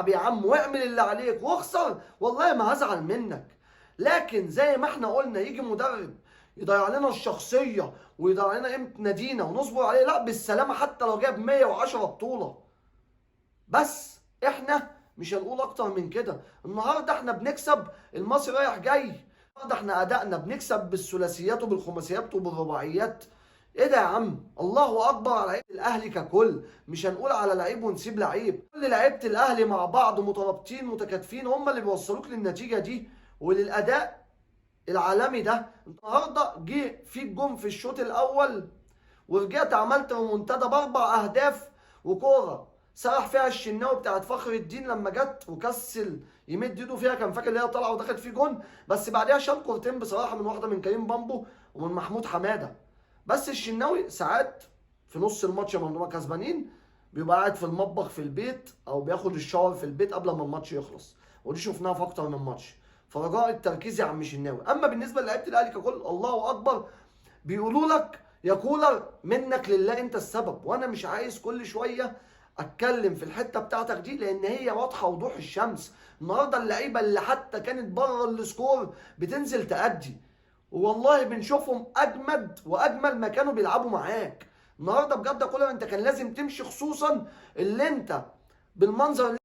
العب يا عم واعمل اللي عليك واخسر، والله ما هزعل منك. لكن زي ما احنا قلنا يجي مدرب يضيع لنا الشخصيه ويضيع لنا قيمه نادينا ونصبر عليه، لا بالسلامه حتى لو جاب 110 بطوله. بس احنا مش هنقول اكتر من كده. النهارده احنا بنكسب المصري رايح جاي، النهارده احنا ادائنا بنكسب بالثلاثيات وبالخماسيات وبالرباعيات. ايه ده يا عم؟ الله اكبر على لعيبه الاهلي ككل، مش هنقول على لعيب ونسيب لعيب. كل لعيبه الاهلي مع بعض مترابطين متكاتفين، هم اللي بيوصلوك للنتيجه دي وللاداء العالمي ده. النهارده جه فيك جون في الشوط الاول ورجعت عملت ريمونتادا باربع اهداف، وكوره سرح فيها الشناوي بتاعت فخر الدين لما جت وكسل يمد ايده فيها، كان فاكر ان هي طالعه ودخلت فيه جون، بس بعدها شال كورتين بصراحه، من واحده من كريم بامبو ومن محمود حماده. بس الشناوي ساعات في نص الماتش لما بنبقى كسبانين بيبقى قاعد في المطبخ في البيت او بياخد الشاور في البيت قبل ما الماتش يخلص، ودي شفناها في اكتر من ماتش. فرجاء التركيز يا عم الشناوي. اما بالنسبه للعيبه الاهلي ككل، الله اكبر، بيقولوا لك يا كولر منك لله انت السبب. وانا مش عايز كل شويه اتكلم في الحته بتاعتك دي، لان هي واضحه وضوح الشمس. النهارده اللعيبه اللي حتى كانت بره السكور بتنزل تأدي، والله بنشوفهم اجمد واجمل ما كانوا بيلعبوا معاك. النهارده بجد يا كولر انت كان لازم تمشي، خصوصا اللي انت بالمنظر